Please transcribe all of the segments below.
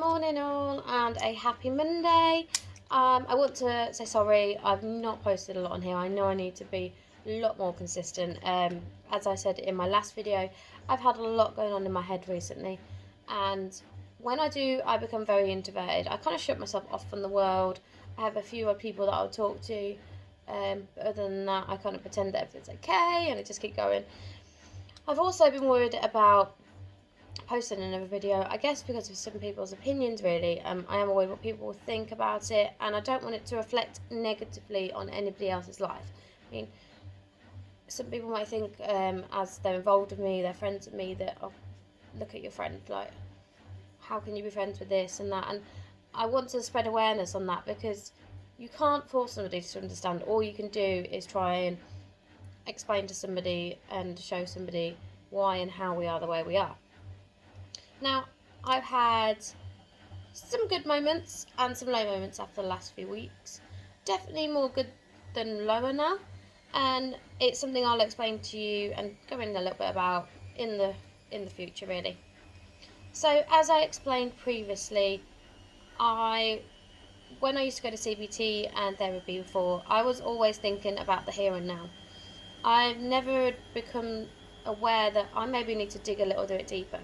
morning all, and a happy Monday. I want to say sorry, I've not posted a lot on here. I know I need to be a lot more consistent. As I said in my last video, I've had a lot going on in my head recently, and when I do, I become very introverted. I kind of shut myself off from the world. I have a few other people that I'll talk to, but other than that, I kind of pretend that everything's okay, and I just keep going. I've also been worried about posting another video, I guess because of some people's opinions really. I am aware what people will think about it, and I don't want it to reflect negatively on anybody else's life. I mean, some people might think, as they're involved with me, they're friends with me, that, oh, look at your friend, like, how can you be friends with this and that? And I want to spread awareness on that, because you can't force somebody to understand. All you can do is try and explain to somebody and show somebody why and how we are the way we are. Now, I've had some good moments and some low moments after the last few weeks. Definitely more good than lower now, and it's something I'll explain to you and go in a little bit about in the future really. So, as I explained previously, when I used to go to CBT and therapy before, I was always thinking about the here and now. I've never become aware that I maybe need to dig a little bit deeper.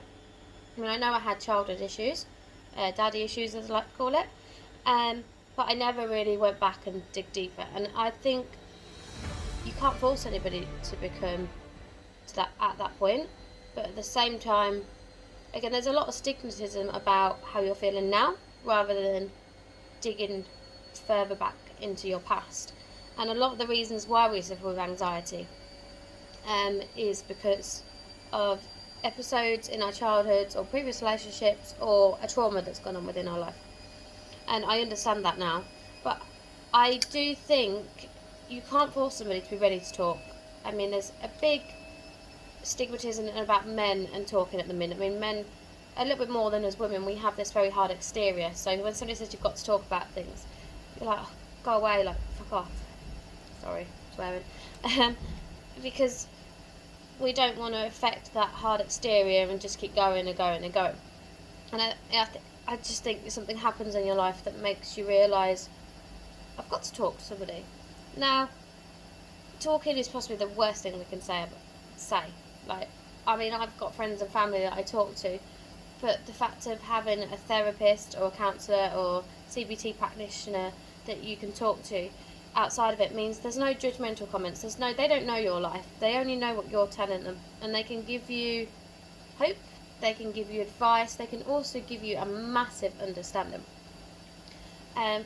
I mean, I know I had childhood issues, daddy issues as I like to call it, but I never really went back and dig deeper. And I think you can't force anybody to become to that at that point, but at the same time, again, there's a lot of stigmatism about how you're feeling now, rather than digging further back into your past. And a lot of the reasons why we suffer with anxiety is because of episodes in our childhoods or previous relationships, or a trauma that's gone on within our life. And I understand that now, but I do think you can't force somebody to be ready to talk. I mean, there's a big stigmatism about men and talking at the minute. I mean, men, a little bit more than as women, we have this very hard exterior. So when somebody says you've got to talk about things, you're like, oh, go away, like, fuck off. Sorry, swearing. Because we don't want to affect that hard exterior and just keep going and going and going. And I just think that something happens in your life that makes you realise, I've got to talk to somebody. Now, talking is possibly the worst thing we can say. Like, I mean, I've got friends and family that I talk to, but the fact of having a therapist or a counsellor or CBT practitioner that you can talk to outside of it means there's no judgmental comments. They don't know your life. They only know what you're telling them, and they can give you hope. They can give you advice. They can also give you a massive understanding. And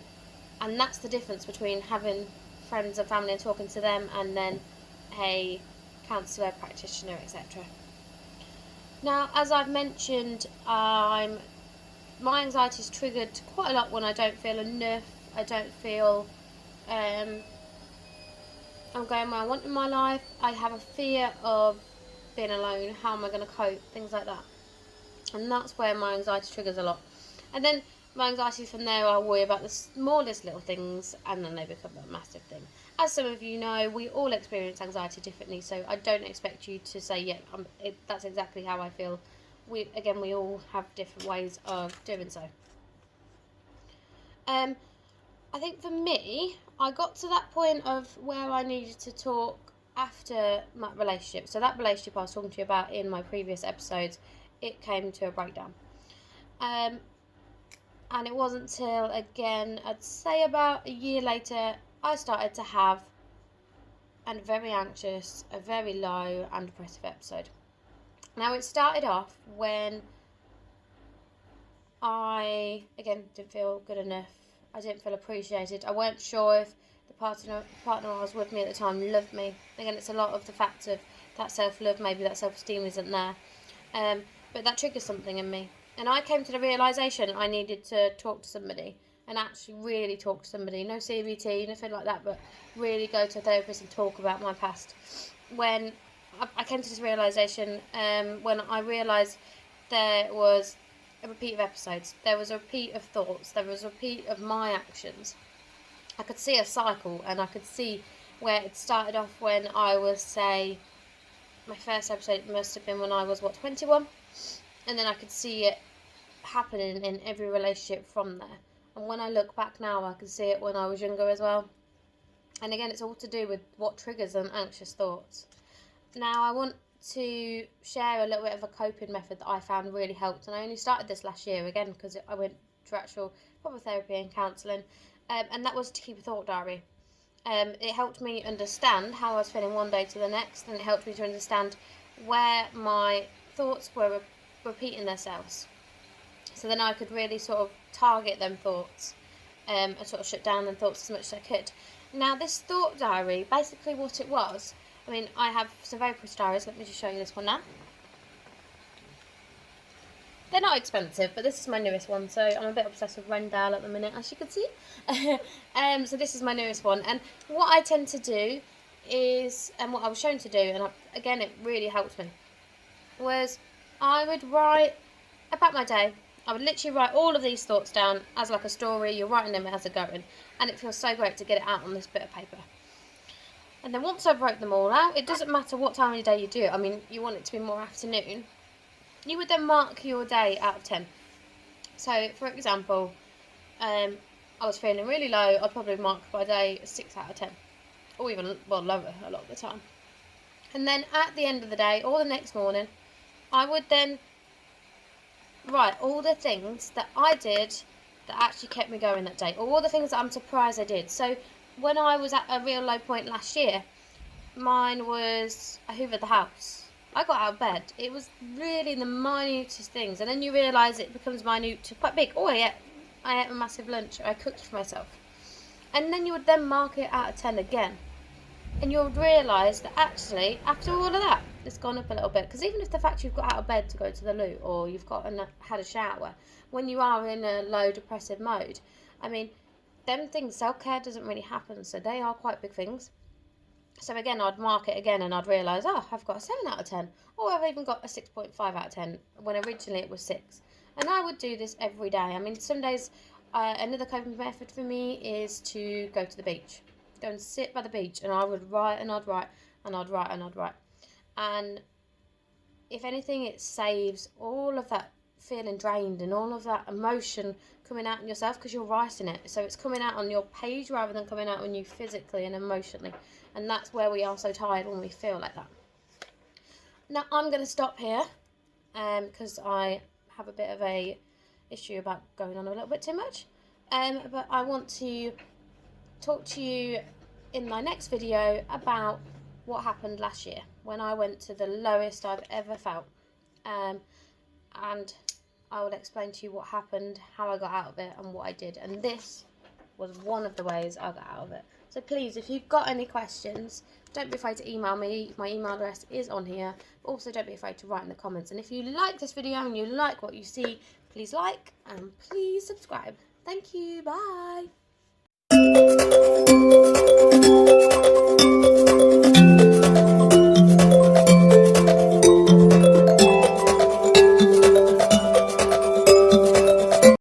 that's the difference between having friends and family and talking to them, and then a counsellor, practitioner, etc. Now, as I've mentioned, my anxiety is triggered quite a lot when I don't feel enough. I don't feel I'm going where I want in my life. I have a fear of being alone. How am I going to cope? Things like that. And that's where my anxiety triggers a lot. And then my anxiety from there, I'll worry about the smallest little things, and then they become a massive thing. As some of you know, we all experience anxiety differently, so I don't expect you to say, yeah, that's exactly how I feel. We all have different ways of doing so. I think for me, I got to that point of where I needed to talk after my relationship. So that relationship I was talking to you about in my previous episodes, it came to a breakdown. And it wasn't till, again, I'd say about a year later, I started to have a very anxious, a very low and depressive episode. Now, it started off when I, again, didn't feel good enough. I didn't feel appreciated. I weren't sure if the partner I was with me at the time loved me. Again, it's a lot of the fact of that self-love, maybe that self-esteem isn't there. But that triggers something in me. And I came to the realisation I needed to talk to somebody, and actually really talk to somebody. No CBT, nothing like that, but really go to a therapist and talk about my past. When I came to this realisation, when I realised there was a repeat of episodes, there was a repeat of thoughts, there was a repeat of my actions. I could see a cycle, and I could see where it started off when I was, say, my first episode must have been when I was, 21? And then I could see it happening in every relationship from there. And when I look back now, I can see it when I was younger as well. And again, it's all to do with what triggers them anxious thoughts. Now, I want to share a little bit of a coping method that I found really helped. And I only started this last year, again, because I went to actual proper therapy and counselling. And that was to keep a thought diary. It helped me understand how I was feeling one day to the next. And it helped me to understand where my thoughts were repeating themselves. So then I could really sort of target them thoughts and sort of shut down them thoughts as much as I could. Now, this thought diary, basically what it was, I mean, I have some very pretty diaries. Let me just show you this one now. They're not expensive, but this is my newest one, so I'm a bit obsessed with Rendell at the minute, as you can see. So this is my newest one, and what I tend to do is, and what I was shown to do, and again, it really helped me, was I would write about my day. I would literally write all of these thoughts down as like a story. You're writing them as they're going, and it feels so great to get it out on this bit of paper. And then once I've wrote them all out, it doesn't matter what time of the day you do it. I mean, you want it to be more afternoon. You would then mark your day out of 10. So, for example, I was feeling really low. I'd probably mark my day a 6 out of 10, or even lower a lot of the time. And then at the end of the day, or the next morning, I would then write all the things that I did that actually kept me going that day, or all the things that I'm surprised I did. So when I was at a real low point last year, mine was I hoovered the house. I got out of bed. It was really the minutest things, and then you realise it becomes minute to quite big. Oh, I ate a massive lunch. I cooked for myself. And then you would then mark it out of 10 again. And you'll realise that actually, after all of that, it's gone up a little bit. Because even if the fact you've got out of bed to go to the loo, or you've had a shower, when you are in a low depressive mode, I mean, them things, self-care doesn't really happen. So they are quite big things. So again, I'd mark it again and I'd realise, I've got a 7 out of 10. Or I've even got a 6.5 out of 10, when originally it was 6. And I would do this every day. I mean, some days, another coping method for me is to go to the beach. Go and sit by the beach, and I would write and I'd write and I'd write and I'd write. And if anything, it saves all of that feeling drained and all of that emotion coming out in yourself, because you're writing it. So it's coming out on your page rather than coming out on you physically and emotionally. And that's where we are so tired, when we feel like that. Now, I'm going to stop here because I have a bit of a issue about going on a little bit too much. But I want to talk to you in my next video about what happened last year, when I went to the lowest I've ever felt. And I will explain to you what happened, how I got out of it, and what I did. And this was one of the ways I got out of it. So please, if you've got any questions, don't be afraid to email me. My email address is on here. But also, don't be afraid to write in the comments. And if you like this video and you like what you see, please like and please subscribe. Thank you. Bye.